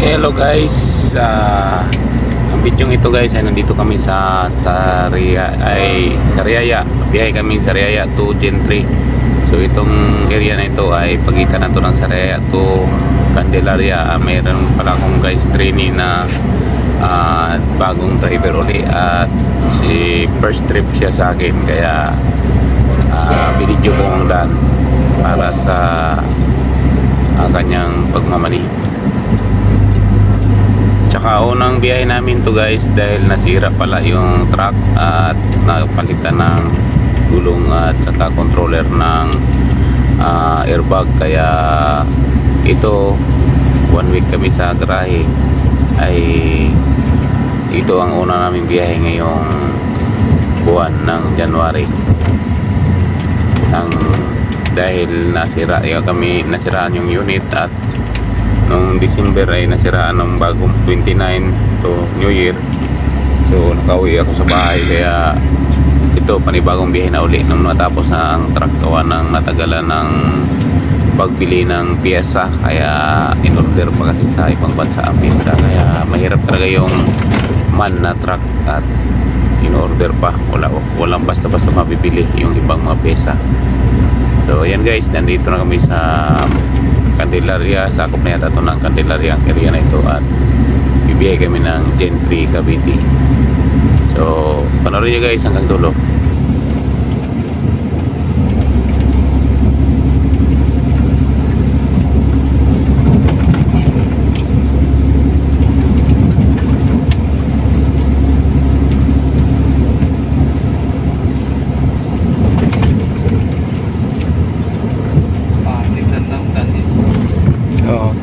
Hello guys, ang video ito guys ay nandito kami sa Sariaya. Biyahe kami Sariaya to Gen 3. So itong area na ito ay pagitan na to ng Sariaya to Candelaria. Mayroon pala akong guys trainee na bagong driver uli at si first trip siya sa akin, kaya binidyo ko ang daan para sa kanyang pagmamani. Tsaka unang biyahe namin to guys dahil nasira pala yung truck at napalitan ng gulong at saka controller ng airbag, kaya ito 1 week kami sa garahe. Ay ito ang una namin biyahe ngayong buwan ng January dahil nasiraan yung unit, at noong December ay nasiraan ng bagong 29 to New Year. So nakauwi ako sa bahay, kaya ito panibagong biyahe na uli nung natapos na ang truck gawa ng natagalan ng pagbili ng piyesa, kaya in order pa kasi sa ibang bansa ang piyesa, kaya mahirap talaga yung man na truck at in order pa, walang basta-basta mabibili yung ibang mga piyesa. So ayan guys, nandito na kami sa Candelaria. Sakop na yata ito ng Candelaria ang area na ito, at bibiyay kami ng Gen 3 Cavite. So panoorin nyo guys hanggang dulo.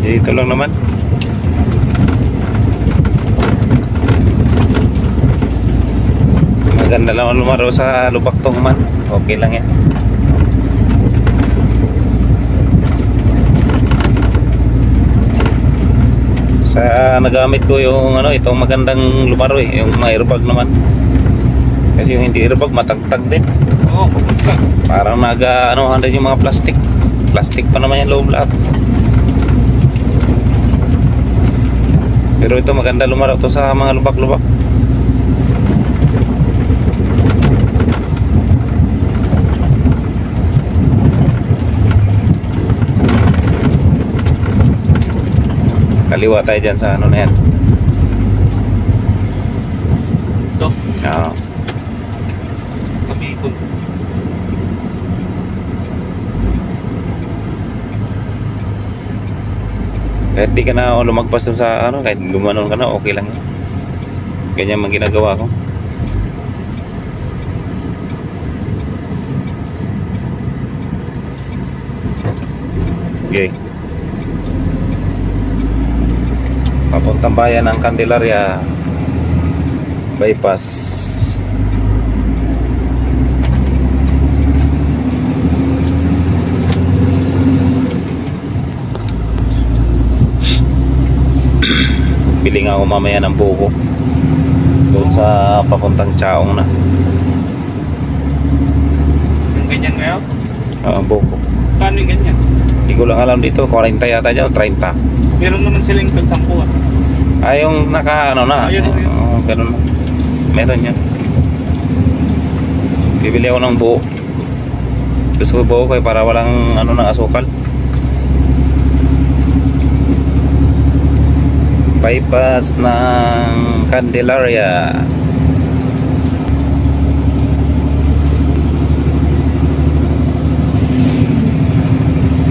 Dito lang naman. Maganda lang lumaro sa Lubaktong man. Okay lang yan. Sa nagamit ko yung itong magandang lumaro yung mga airbag naman. Kasi yung hindi airbag matagtag din. Oo, parang nag-anuhan din yung mga plastic. Plastic pa naman yung loob lahat. Pero ito maganda lumaro to sa mga lubak-lubak. Kaliwa tayo dyan sa na yan. Ito? Oo. Kamikon. Kahit di ka na lumagpas sa kahit gumanon ka na, okay lang yan. Ganyan man ginagawa ko. Okay. Papuntang bayan ng Candelaria bypass. Bili nga ako mamaya ng buko doon sa papuntang Chaong na. Yung ganyan ngayon? Buko. Paano yung ganyan? Hindi ko lang alam dito, 40 yata dyan o 30. Meron naman silang ito, 10. Yung naka na. Ayun. Ganun na. Meron yan. Bibili ako ng buko. Gusto ko buko para walang ng asukal. Bypass ng Candelaria.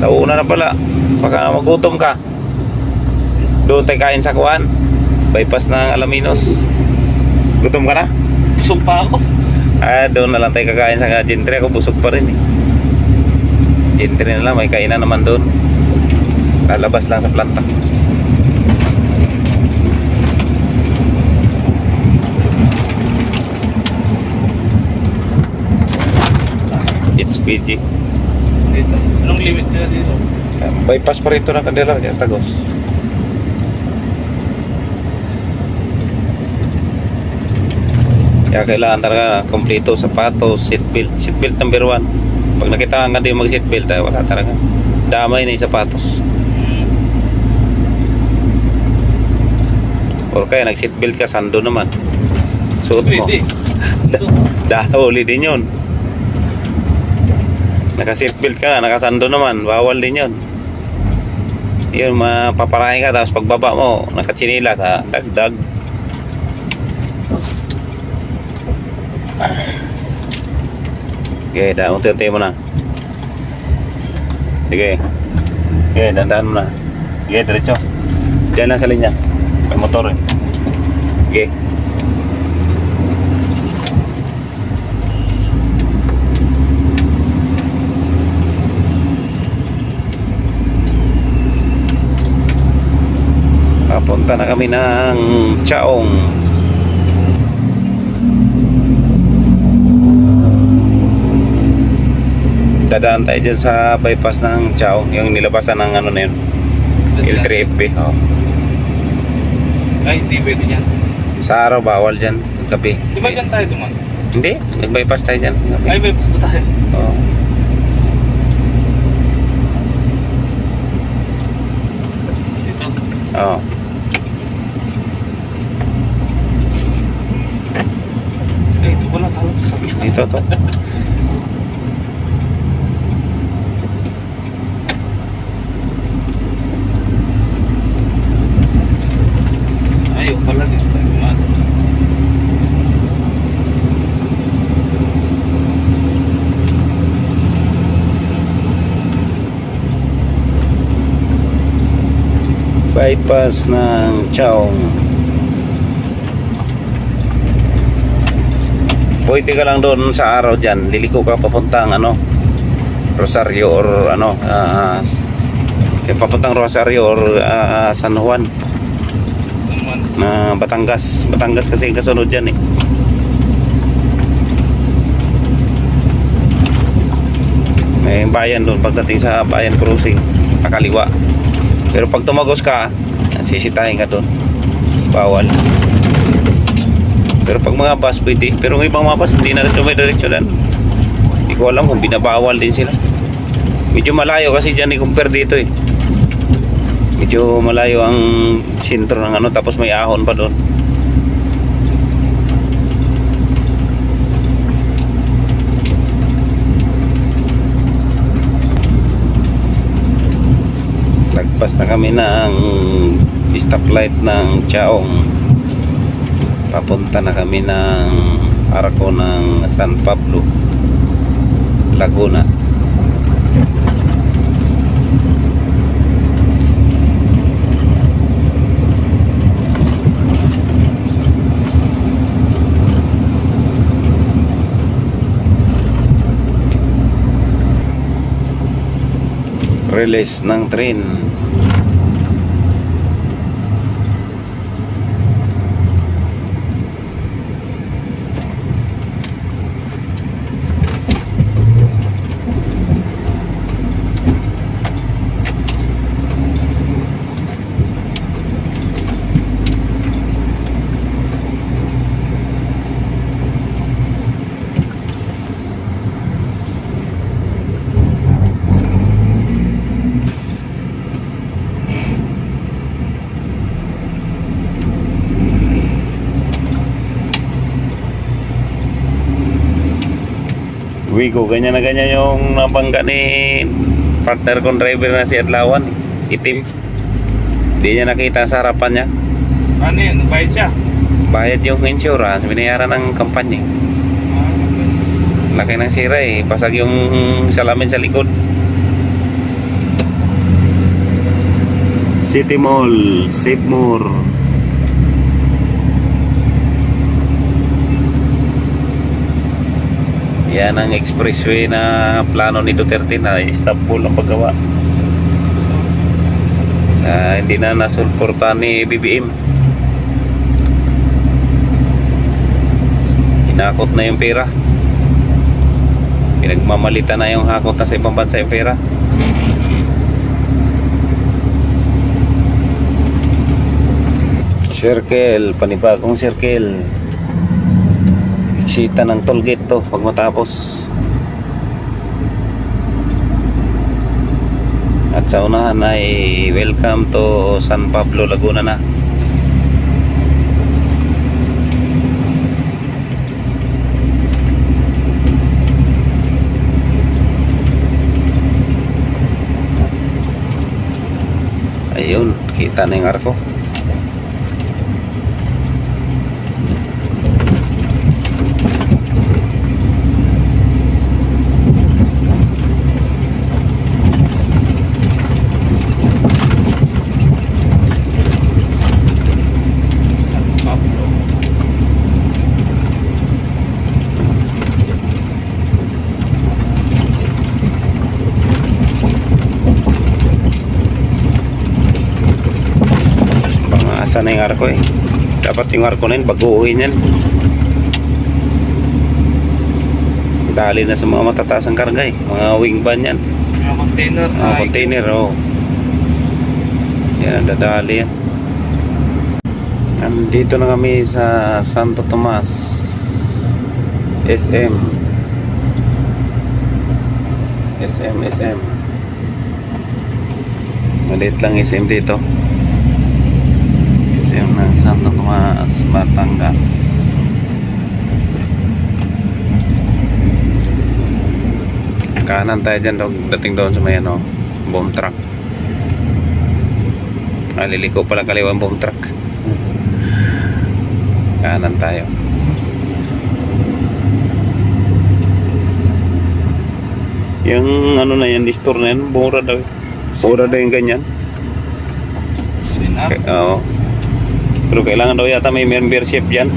Nauna na pala. Baka magutom ka. Doon tayo kain sa kuwan. Bypass ng Alaminos. Gutom ka na? Busog pa ako. Doon na lang tayo kakain sa Gen 3. Ako busog pa rin Gen 3 na lang. May kainan naman doon. Lalabas lang sa planta. It's PG. Dito. Anong limit nila dito? Bypass pa rin ito ng Candelaria, Tagos. Kaya kailangan talaga kompleto, sapatos, seatbelt. Seatbelt number 1. Pag nakita ka din mag seatbelt, wala talaga. Damay na yung sapatos. Or kaya nag-seatbelt ka, sando naman. Suot mo. Pwede. Ito. Dahuli din yun. Naka-seatbelt ka, nakasando naman. Bawal din yun. Yun, mapaparahin ka. Tapos pagbaba mo, nakachinila sa dagdag. Okay, unti-unti mo na. Sige. Okay, dandan mo na. Sige, diretso. Diyan lang sa linya. May motor eh. Sige. Papunta na kami ng Chaong. Dadaan tayo dyan sa bypass ng Chaong, yung nilabasan ng ano na yun, L3FB. Oh. Ay, hindi pwede yan. Sa araw bawal dyan, gabi. Di ba dyan tayo duman? Hindi, nag-bypass tayo dyan. Gabi. Ay, may bus ba tayo? Oh. Dito. Oh. Ay, ito pala kalap sa kabila. Ito to. Ayaw pala dito tayo duman. Bypass ng Chaong. Pwede ka lang doon sa araw dyan, liliko ka papuntang ano, Rosario or ano, papuntang Rosario or San Juan Duman. na Batangas. Batangas kasi yung kasunod dyan eh. May bayan doon pagdating sa bayan crossing, kakaliwa. Pero pag tumagos ka, sisitahin ka doon. Bawal. Pero pag mga bus pwede. Pero ng ibang mga bus hindi na rin dumidiretso lang. Hindi ko alam kung binabawal din sila. Medyo malayo kasi dyan i-compare dito eh. Medyo malayo ang sentro ng ano, tapos may ahon pa doon. Lagpas na kami ng stoplight ng Chaong. Papunta na kami ng arko ng San Pablo, Laguna. Release ng train. Wigo, ganyan na ganyan yung nabangga ni partner kong driver na si Adlawan. Itim. Hindi niya nakita sa harapan niya. Ano yun? Nagbayad siya? Bayad yung insurance, binayaran ng kampanya. Laki ng sira eh. Pasag yung salamin sa likod. City Mall, Save More. Yan ang expressway na plano ni Duterte na Istanbul ang paggawa. Hindi na nasulportan ni BBM. Hinakot na yung pera. Pinagmamalita na yung hakot na sa ibang bansa yung pera. Circle, panibagong circle. Iksita ng tollgate to pag matapos. At sa unahan ay welcome to San Pablo, Laguna na. Ayun, kita na yung arko. San Pablo. Pangasa na yung arko eh. Dapat yung arko na yun, baguhin yan. Dali na sa mga matataas ang karga eh. Mga wing van yan. Mga container. Mga container, oh. Yan, dadali yan. Andito na kami sa Santo Tomas SM. SM. Maliit lang SM dito. SM ng Santo Tomas, Batangas. Kanan tayo dyan, dating doon sa may ano, bomb truck. Liliko pala kaliwang bomb truck. Kanan tayo. Yung ano na yan, store na yan, mura daw. Mura daw yung ganyan. Swing up. Oo. Pero kailangan daw yata may membership dyan.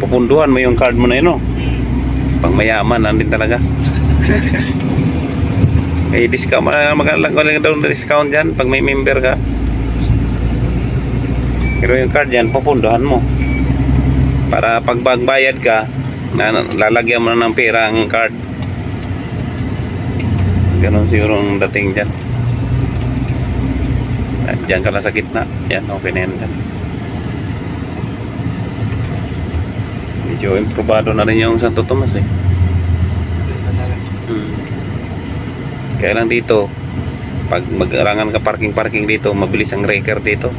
Pupunduhan mo yung card mo na yun, no? Pang mayaman, nandun talaga. May discount, magalang daw na discount dyan pag may member ka. Pero yung card dyan, pupunduhan mo. Para pag bagbayad ka, lalagyan mo na ng pera ang card. Ganon siguro ang dating dyan. Diyan ka lang sa gitna. Yan, okay na yan dyan. Medyo improbado na rin yung Santo Tomas eh. Kaya lang dito, pag mag-arangan ka parking dito, mabilis ang wrecker dito.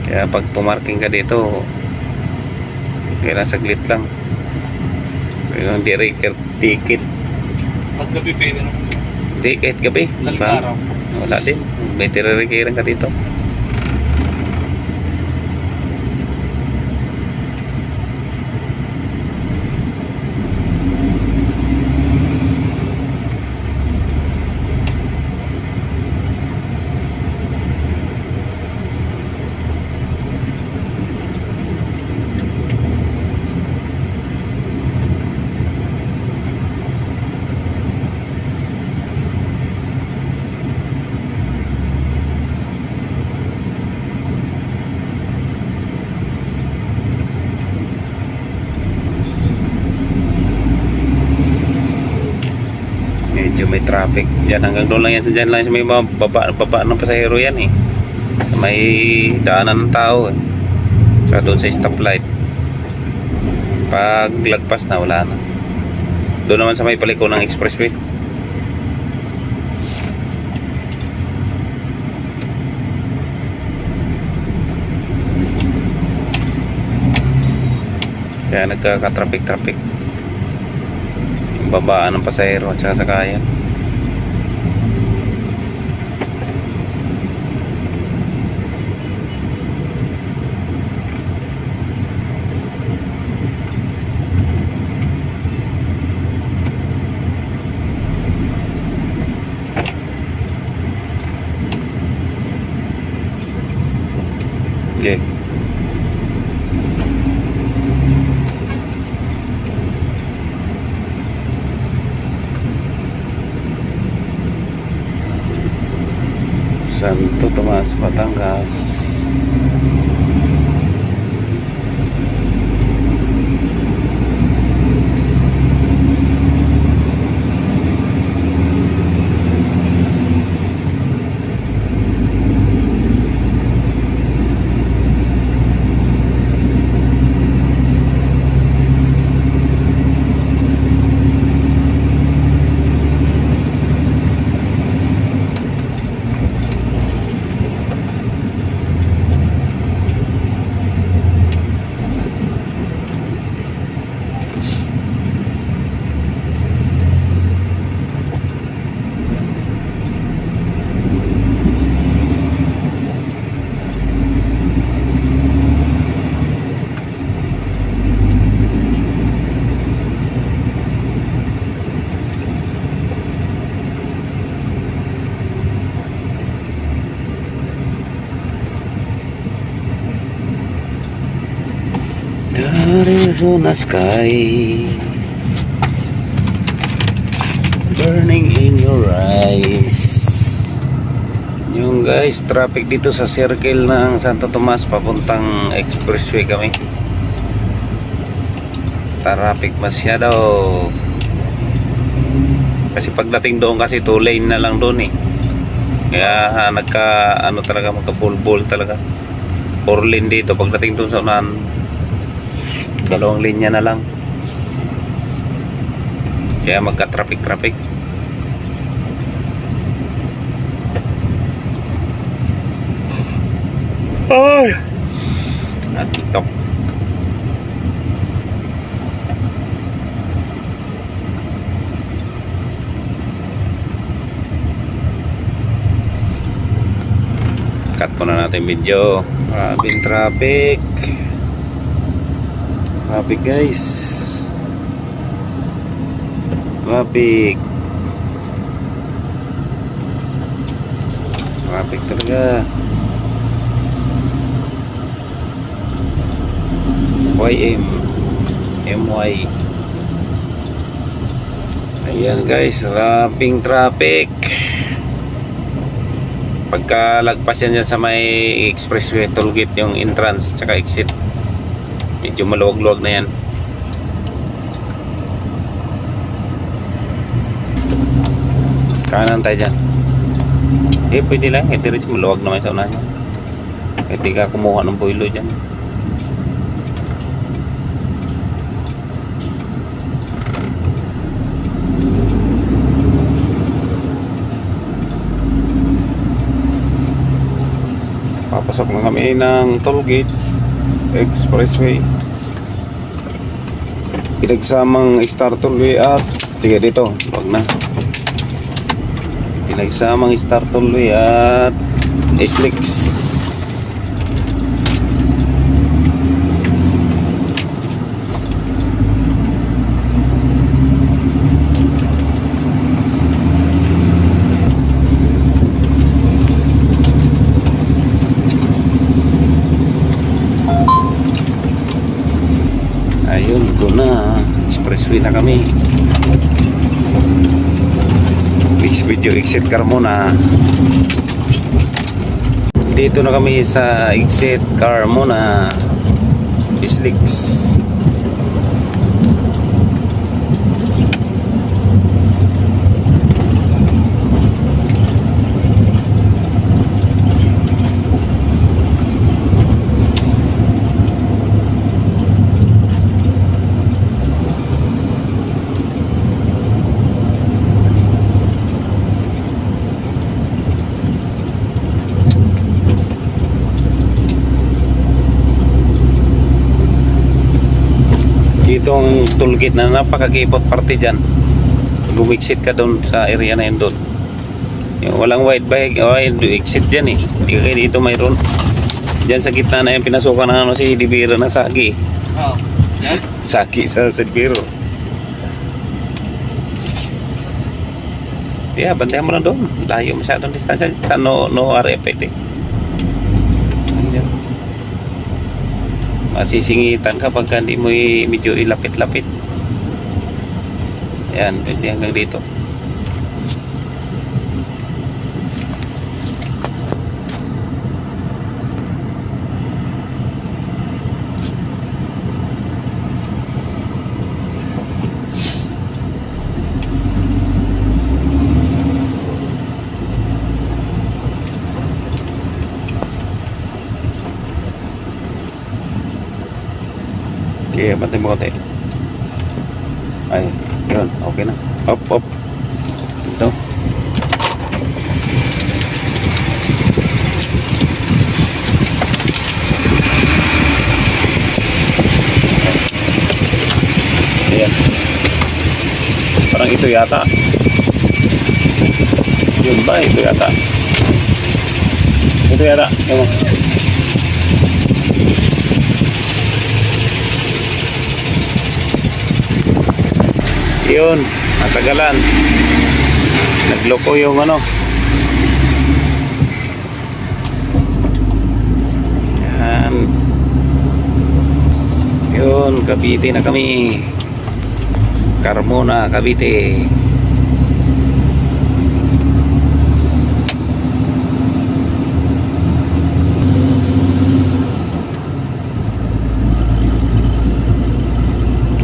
Kaya pag pumarking ka dito, kailangan saglit lang. Kaya hindi wrecker ticket. Pag gabi pwede na. Hindi, kahit gabi. Daling Diba? araw. Wala din. May tira-wreckeran ka dito. Medyo may traffic yan, hanggang doon lang yan sa dyan lang sa may baba ng pasahero yan eh, sa may daanan ng tao eh, sa doon sa stoplight. Pag lagpas na, wala na. Doon naman sa may paliko ng expressway. Kaya nagkaka-traffic yung babaan ng pasahero at saka sakayan. Okay. Santo Tomas, Batangas. Arizona sky, burning in your eyes. Yung guys, traffic dito sa circle ng Santo Tomas papuntang expressway kami. Traffic masyado. Kasi pagdating doon kasi 2 lane na lang doon eh. Kaya nagka ano talaga, magka-bulbul talaga. 4 lane dito, pagdating doon sa unahan 2 linya na lang. Kaya magka-traffic. Ay! Antok. Cut muna natin video. Grabing traffic. Traffic guys. Traffic talaga. MY. Ayan guys, raping traffic. Pagka lagpas yan dyan sa may expressway tollgate, yung entrance tsaka exit, medyo maluwag-luwag na yan. Kanan tayo dyan. Pwede lang, diretso, maluwag naman sa unahan. Pwede ka kumuha ng boilo dyan. Papasok na kami ng tollgate expressway, pinagsamang Star Tollway at tiga dito, wag na, pinagsamang Star Tollway at SLEX. Ayun, doon na, expressway na kami. Next video, exit car muna. Dito na kami sa exit car muna, SLEX. Dito ang tollgate na napakakipot parte dyan. Gumixit ka doon sa area na yun doon. Yung walang wide exit dyan eh. Hindi ka dito mayroon. Dyan sa gitna na yung pinasukan ng si Dibiro na Sagi. Oo. Yan? Sagi sa Dibiro. Yeah, bantayan mo lang doon. Layo masyadong distansya. Sa no RFID. Masisingitan ka pagka hindi mo medyo ilapit-lapit. Ayan, pwede hanggang dito. Okay, bantay mo konti. Ay, yun, okay na. Up. Ito. Ayan. Parang ito yata. Yun ba? Ito yata. Ewan. Yun, natagalan. Nagloko yung ano. Yan. Yun, Cavite na kami. Carmona, Cavite.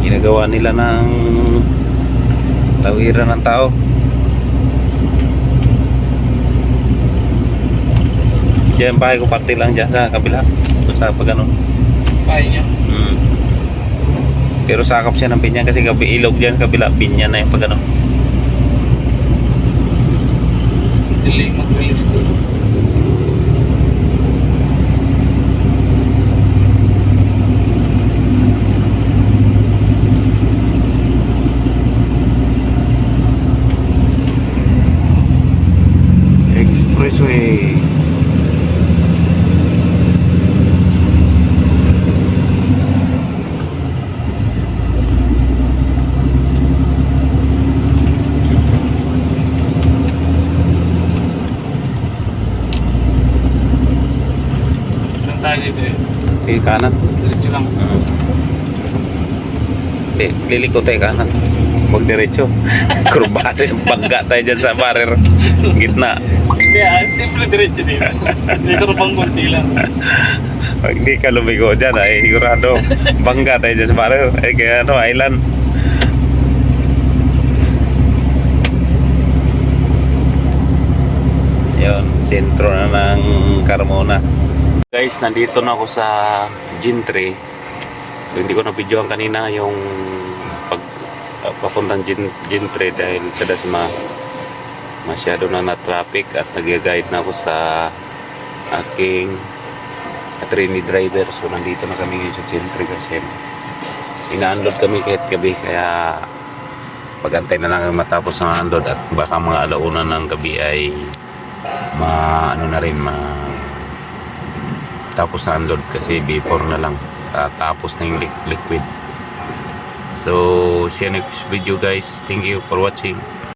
Ginagawa nila ng tawiran ng tao. Diyan bahay ko party lang dyan sa kabila. Sa pag ano. Kaya niya. Pero sakap siya ng Binyan kasi gabi ilog dyan sa kabila. Binyan na yung pag ano. Dili mag-release to. Expressway. Saan tayo dito eh? Eh, kanan. Diretso lang. Hindi, liliko tayo kanan. Huwag diretso. Kurbado yung bangga tayo dyan sa barer. Gitna. Hindi simple diretso dito. Dito na pang konti lang. Pag hindi ka lumigo dyan, ay sigurado. Bangga tayo dyan sa barer. Eh, kaya ano, island. Yun, sentro na ng Carmona. Guys, nandito na ako sa Gintry. So, hindi ko na-videoan kanina yung papuntang Gintry dahil sa Dasma masyado na na-traffic at nag-guide na ako sa aking trainee driver. So, nandito na kami ngayon sa Gintry kasi ina-unload kami kahit gabi kaya pag-antay na lang matapos ng unload at baka mga alauna ng gabi ay ano na rin tapos na unload kasi before na lang tapos na yung liquid. So see you next video guys, thank you for watching.